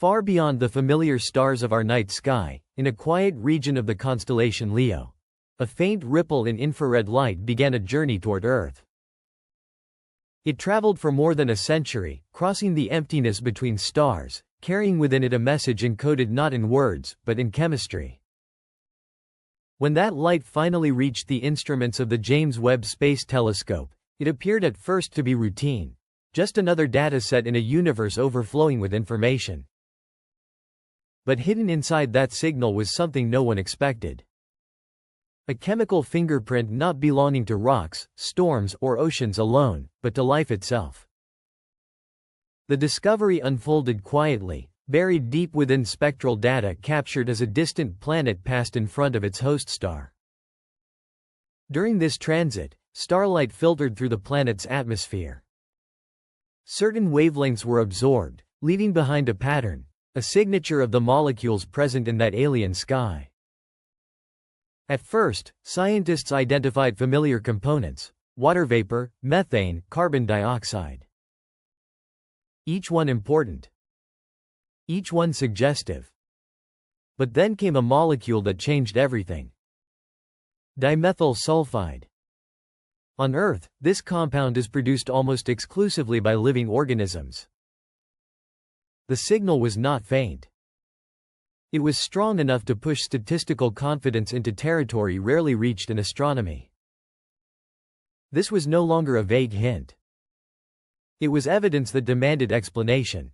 Far beyond the familiar stars of our night sky, in a quiet region of the constellation Leo, a faint ripple in infrared light began a journey toward Earth. It traveled for more than a century, crossing the emptiness between stars, carrying within it a message encoded not in words, but in chemistry. When that light finally reached the instruments of the James Webb Space Telescope, it appeared at first to be routine, just another dataset in a universe overflowing with information. But hidden inside that signal was something no one expected. A chemical fingerprint not belonging to rocks, storms, or oceans alone, but to life itself. The discovery unfolded quietly, buried deep within spectral data captured as a distant planet passed in front of its host star. During this transit, starlight filtered through the planet's atmosphere. Certain wavelengths were absorbed, leaving behind a pattern, a signature of the molecules present in that alien sky. At first, scientists identified familiar components: water vapor, methane, carbon dioxide. Each one important. Each one suggestive. But then came a molecule that changed everything. Dimethyl sulfide. On Earth, this compound is produced almost exclusively by living organisms. The signal was not faint. It was strong enough to push statistical confidence into territory rarely reached in astronomy. This was no longer a vague hint. It was evidence that demanded explanation.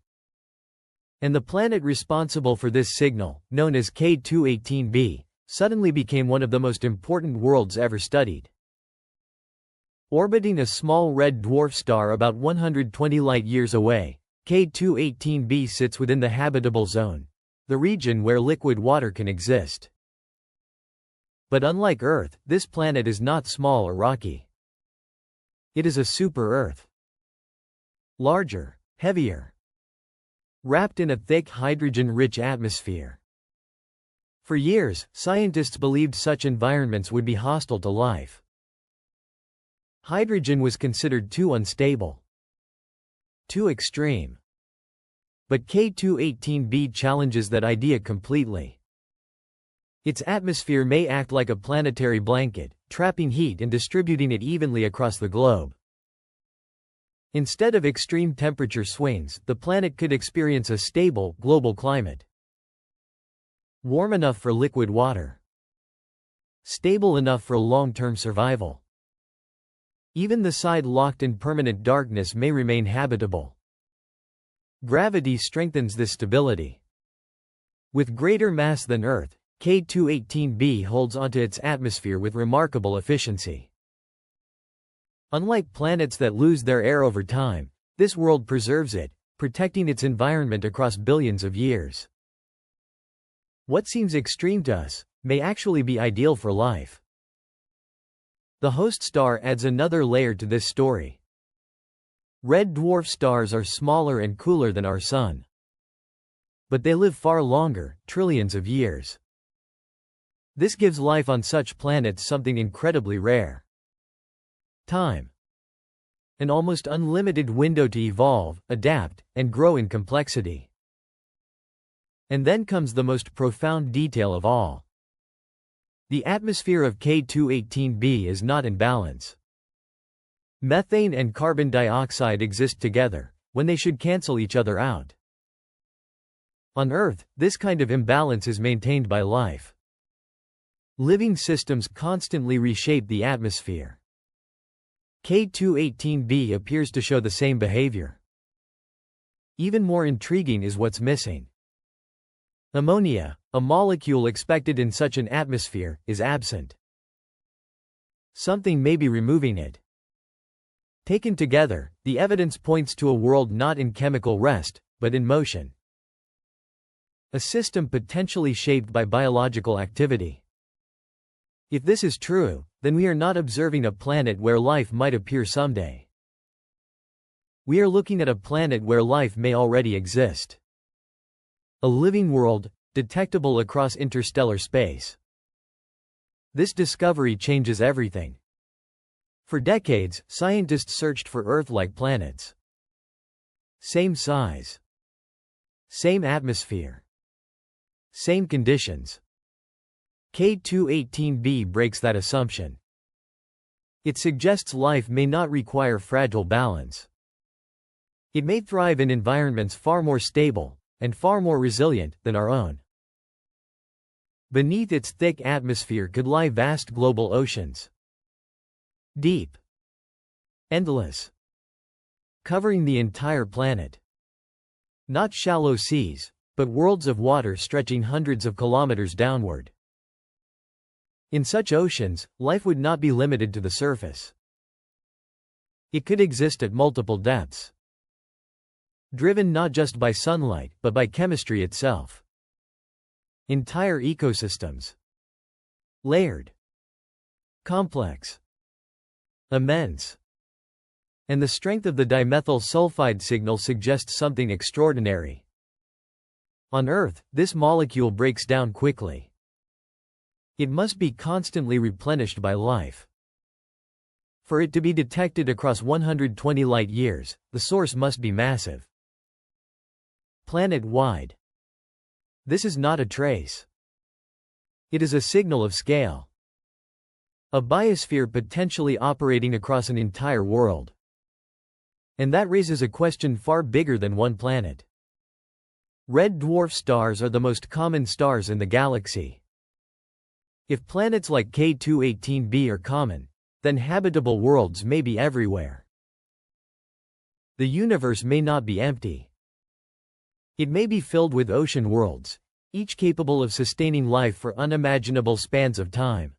And the planet responsible for this signal, known as K218b, suddenly became one of the most important worlds ever studied. Orbiting a small red dwarf star about 120 light-years away, K218b sits within the habitable zone, the region where liquid water can exist. But unlike Earth, this planet is not small or rocky. It is a super-Earth. Larger, heavier, wrapped in a thick hydrogen-rich atmosphere. For years, scientists believed such environments would be hostile to life. Hydrogen was considered too unstable, too extreme. But K218b challenges that idea completely. Its atmosphere may act like a planetary blanket, trapping heat and distributing it evenly across the globe. Instead of extreme temperature swings, the planet could experience a stable, global climate. Warm enough for liquid water. Stable enough for long-term survival. Even the side locked in permanent darkness may remain habitable. Gravity strengthens this stability. With greater mass than Earth, K218b holds onto its atmosphere with remarkable efficiency. Unlike planets that lose their air over time, this world preserves it, protecting its environment across billions of years. What seems extreme to us may actually be ideal for life. The host star adds another layer to this story. Red dwarf stars are smaller and cooler than our Sun. But they live far longer, trillions of years. This gives life on such planets something incredibly rare. Time. An almost unlimited window to evolve, adapt, and grow in complexity. And then comes the most profound detail of all. The atmosphere of K218b is not in balance. Methane and carbon dioxide exist together, when they should cancel each other out. On Earth, this kind of imbalance is maintained by life. Living systems constantly reshape the atmosphere. K218b appears to show the same behavior. Even more intriguing is what's missing. Ammonia, a molecule expected in such an atmosphere, is absent. Something may be removing it. Taken together, the evidence points to a world not in chemical rest, but in motion. A system potentially shaped by biological activity. If this is true, then we are not observing a planet where life might appear someday. We are looking at a planet where life may already exist. A living world, detectable across interstellar space. This discovery changes everything. For decades, scientists searched for Earth-like planets. Same size. Same atmosphere. Same conditions. K218b breaks that assumption. It suggests life may not require fragile balance. It may thrive in environments far more stable, and far more resilient, than our own. Beneath its thick atmosphere could lie vast global oceans. Deep. Endless. Covering the entire planet. Not shallow seas, but worlds of water stretching hundreds of kilometers downward. In such oceans, life would not be limited to the surface. It could exist at multiple depths. Driven not just by sunlight, but by chemistry itself. Entire ecosystems. Layered. Complex. Immense. And the strength of the dimethyl sulfide signal suggests something extraordinary. On Earth, this molecule breaks down quickly. It must be constantly replenished by life. For it to be detected across 120 light-years, the source must be massive. Planet-wide. This is not a trace. It is a signal of scale. A biosphere potentially operating across an entire world. And that raises a question far bigger than one planet. Red dwarf stars are the most common stars in the galaxy. If planets like K218b are common, then habitable worlds may be everywhere. The universe may not be empty. It may be filled with ocean worlds, each capable of sustaining life for unimaginable spans of time.